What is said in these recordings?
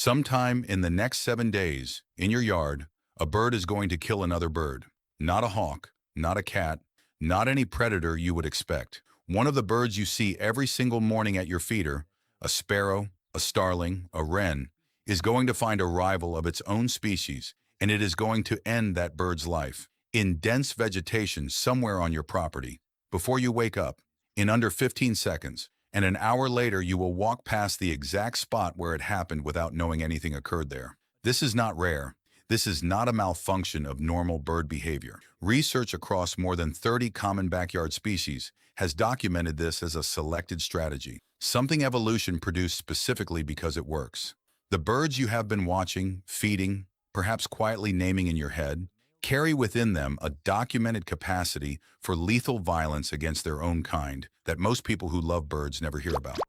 Sometime in the next 7 days, in your yard, a bird is going to kill another bird. Not a hawk, not a cat, not any predator you would expect. One of the birds you see every single morning at your feeder, a sparrow, a starling, a wren, is going to find a rival of its own species, and it is going to end that bird's life in dense vegetation somewhere on your property. Before you wake up, in under 15 seconds, and an hour later you will walk past the exact spot where it happened without knowing anything occurred there. This is not rare. This is not a malfunction of normal bird behavior. Research across more than 30 common backyard species has documented this as a selected strategy, something evolution produced specifically because it works. The birds you have been watching, feeding, perhaps quietly naming in your head, carry within them a documented capacity for lethal violence against their own kind that most people who love birds never hear about.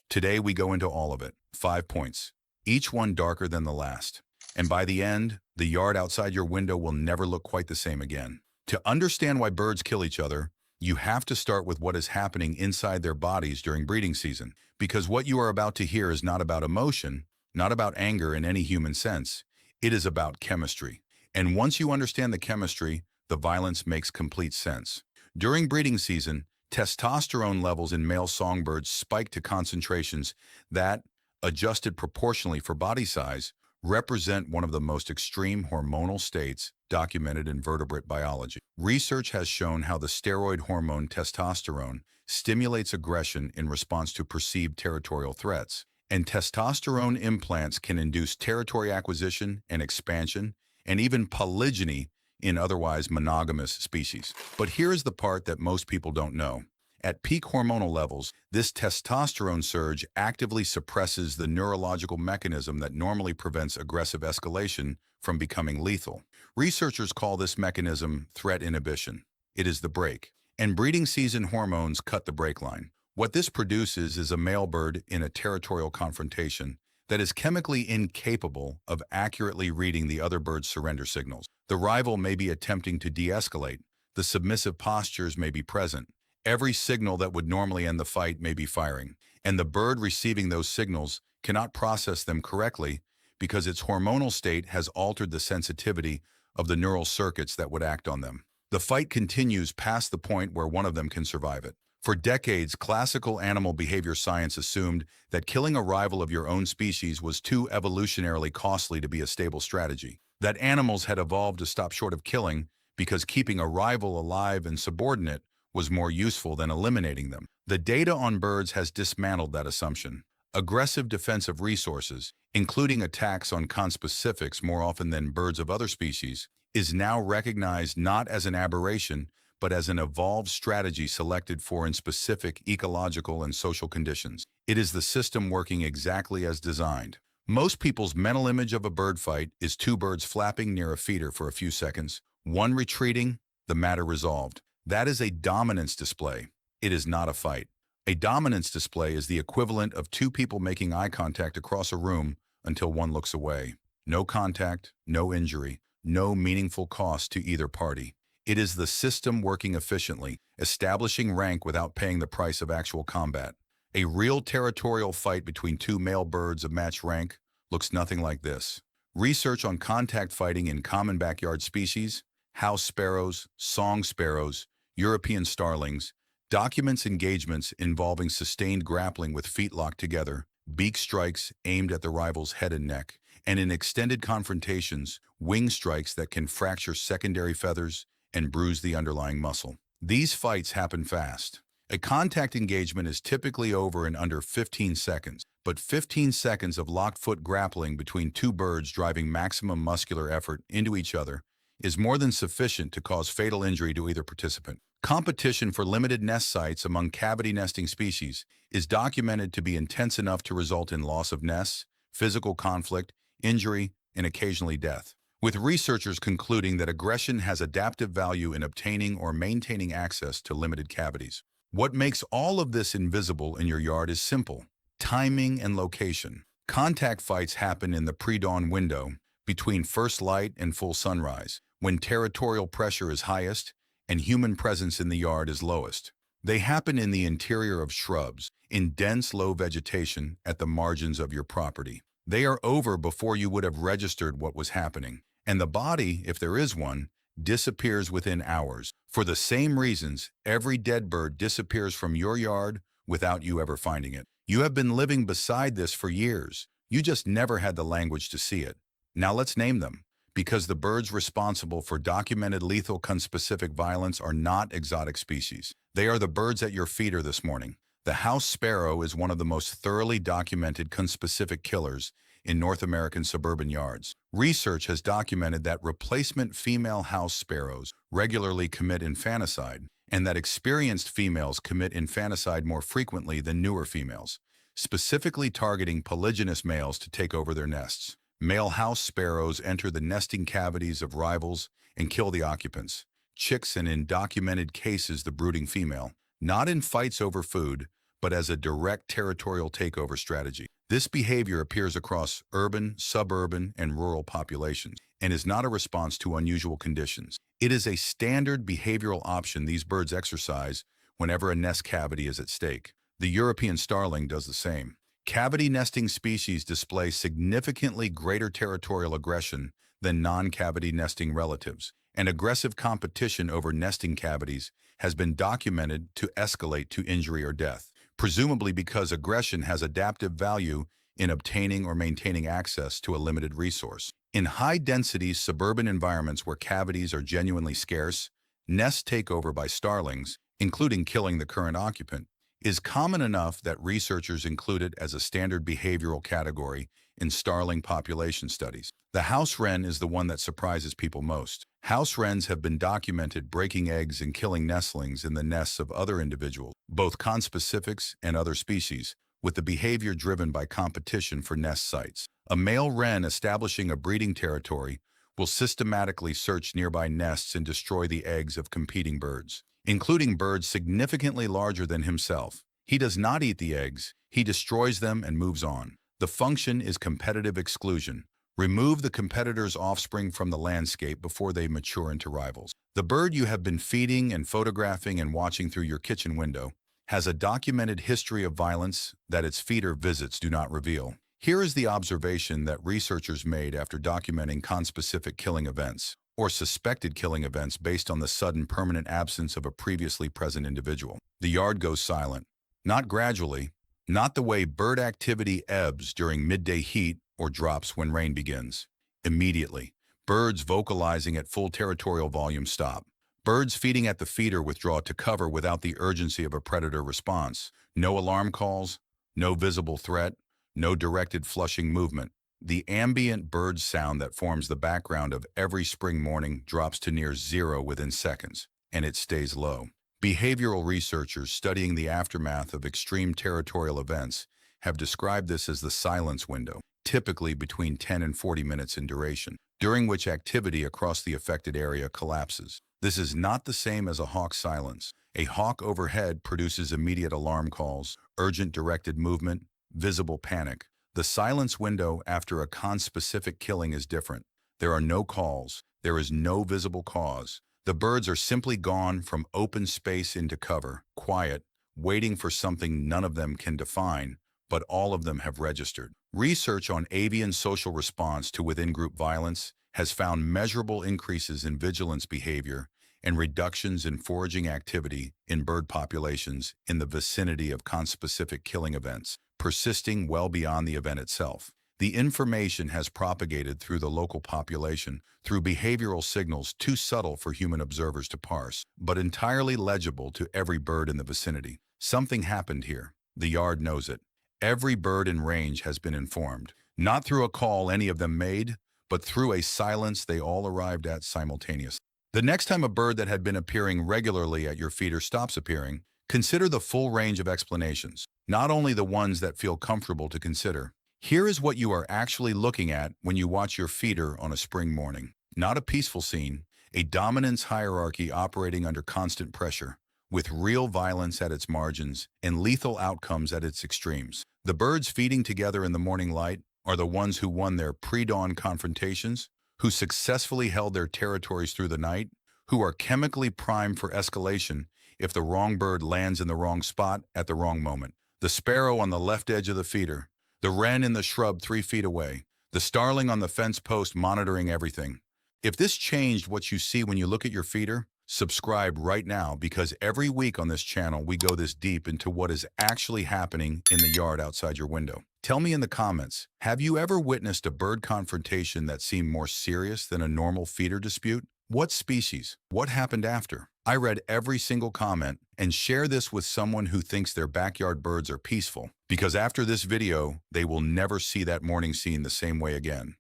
Today we go into all of it, 5 points, each one darker than the last. And by the end, the yard outside your window will never look quite the same again. To understand why birds kill each other, you have to start with what is happening inside their bodies during breeding season. Because what you are about to hear is not about emotion, not about anger in any human sense. It is about chemistry. And once you understand the chemistry, the violence makes complete sense. During breeding season, testosterone levels in male songbirds spike to concentrations that, adjusted proportionally for body size, represent one of the most extreme hormonal states documented in vertebrate biology. Research has shown how the steroid hormone testosterone stimulates aggression in response to perceived territorial threats. And testosterone implants can induce territory acquisition and expansion, and even polygyny in otherwise monogamous species. But here is the part that most people don't know. At peak hormonal levels, this testosterone surge actively suppresses the neurological mechanism that normally prevents aggressive escalation from becoming lethal. Researchers call this mechanism threat inhibition. It is the brake. And breeding season hormones cut the brake line. What this produces is a male bird in a territorial confrontation that is chemically incapable of accurately reading the other bird's surrender signals. The rival may be attempting to de-escalate. The submissive postures may be present. Every signal that would normally end the fight may be firing, and the bird receiving those signals cannot process them correctly because its hormonal state has altered the sensitivity of the neural circuits that would act on them. The fight continues past the point where one of them can survive it. For decades, classical animal behavior science assumed that killing a rival of your own species was too evolutionarily costly to be a stable strategy, that animals had evolved to stop short of killing because keeping a rival alive and subordinate was more useful than eliminating them. The data on birds has dismantled that assumption. Aggressive defensive resources, including attacks on conspecifics more often than birds of other species, is now recognized not as an aberration, but as an evolved strategy selected for in specific ecological and social conditions. It is the system working exactly as designed. Most people's mental image of a bird fight is two birds flapping near a feeder for a few seconds, one retreating, the matter resolved. That is a dominance display. It is not a fight. A dominance display is the equivalent of two people making eye contact across a room until one looks away. No contact, no injury, no meaningful cost to either party. It is the system working efficiently, establishing rank without paying the price of actual combat. A real territorial fight between two male birds of matched rank looks nothing like this. Research on contact fighting in common backyard species, house sparrows, song sparrows, European starlings, documents engagements involving sustained grappling with feet locked together, beak strikes aimed at the rival's head and neck, and in extended confrontations, wing strikes that can fracture secondary feathers and bruise the underlying muscle. These fights happen fast. A contact engagement is typically over in under 15 seconds, but 15 seconds of locked foot grappling between two birds driving maximum muscular effort into each other is more than sufficient to cause fatal injury to either participant. Competition for limited nest sites among cavity nesting species is documented to be intense enough to result in loss of nests, physical conflict, injury, and occasionally death, with researchers concluding that aggression has adaptive value in obtaining or maintaining access to limited cavities. What makes all of this invisible in your yard is simple: timing and location. Contact fights happen in the pre-dawn window between first light and full sunrise, when territorial pressure is highest and human presence in the yard is lowest. They happen in the interior of shrubs, in dense low vegetation at the margins of your property. They are over before you would have registered what was happening, and the body, if there is one, disappears within hours. For the same reasons, every dead bird disappears from your yard without you ever finding it. You have been living beside this for years. You just never had the language to see it. Now let's name them, because the birds responsible for documented lethal conspecific violence are not exotic species. They are the birds at your feeder this morning. The house sparrow is one of the most thoroughly documented conspecific killers in North American suburban yards. Research has documented that replacement female house sparrows regularly commit infanticide, and that experienced females commit infanticide more frequently than newer females, specifically targeting polygynous males to take over their nests. Male house sparrows enter the nesting cavities of rivals and kill the occupants, chicks, and in documented cases the brooding female, not in fights over food, but as a direct territorial takeover strategy. This behavior appears across urban, suburban, and rural populations, and is not a response to unusual conditions. It is a standard behavioral option these birds exercise whenever a nest cavity is at stake. The European starling does the same. Cavity nesting species display significantly greater territorial aggression than non-cavity nesting relatives, and aggressive competition over nesting cavities has been documented to escalate to injury or death, presumably because aggression has adaptive value in obtaining or maintaining access to a limited resource. In high-density suburban environments where cavities are genuinely scarce, nest takeover by starlings, including killing the current occupant, is common enough that researchers include it as a standard behavioral category in starling population studies. The house wren is the one that surprises people most. House wrens have been documented breaking eggs and killing nestlings in the nests of other individuals, both conspecifics and other species, with the behavior driven by competition for nest sites. A male wren establishing a breeding territory will systematically search nearby nests and destroy the eggs of competing birds, including birds significantly larger than himself. He does not eat the eggs, he destroys them and moves on. The function is competitive exclusion. Remove the competitor's offspring from the landscape before they mature into rivals. The bird you have been feeding and photographing and watching through your kitchen window has a documented history of violence that its feeder visits do not reveal. Here is the observation that researchers made after documenting conspecific killing events, or suspected killing events based on the sudden permanent absence of a previously present individual. The yard goes silent. Not gradually, not the way bird activity ebbs during midday heat or drops when rain begins. Immediately, birds vocalizing at full territorial volume stop. Birds feeding at the feeder withdraw to cover without the urgency of a predator response. No alarm calls, no visible threat, no directed flushing movement. The ambient bird sound that forms the background of every spring morning drops to near zero within seconds, and it stays low. Behavioral researchers studying the aftermath of extreme territorial events have described this as the silence window, typically between 10 and 40 minutes in duration, during which activity across the affected area collapses. This is not the same as a hawk silence. A hawk overhead produces immediate alarm calls, urgent directed movement, visible panic. The silence window after a conspecific killing is different. There are no calls. There is no visible cause. The birds are simply gone from open space into cover, quiet, waiting for something none of them can define, but all of them have registered. Research on avian social response to within-group violence has found measurable increases in vigilance behavior and reductions in foraging activity in bird populations in the vicinity of conspecific killing events, persisting well beyond the event itself. The information has propagated through the local population through behavioral signals too subtle for human observers to parse, but entirely legible to every bird in the vicinity. Something happened here. The yard knows it. Every bird in range has been informed, not through a call any of them made, but through a silence they all arrived at simultaneously. The next time a bird that had been appearing regularly at your feeder stops appearing, consider the full range of explanations, not only the ones that feel comfortable to consider. Here is what you are actually looking at when you watch your feeder on a spring morning. Not a peaceful scene, a dominance hierarchy operating under constant pressure, with real violence at its margins and lethal outcomes at its extremes. The birds feeding together in the morning light are the ones who won their pre-dawn confrontations, who successfully held their territories through the night, who are chemically primed for escalation if the wrong bird lands in the wrong spot at the wrong moment. the sparrow on the left edge of the feeder, the wren in the shrub 3 feet away, the starling on the fence post monitoring everything. If this changed what you see when you look at your feeder, subscribe right now, because every week on this channel we go this deep into what is actually happening in the yard outside your window. Tell me in the comments, have you ever witnessed a bird confrontation that seemed more serious than a normal feeder dispute? What species? What happened after? I read every single comment, and share this with someone who thinks their backyard birds are peaceful, because after this video, they will never see that morning scene the same way again.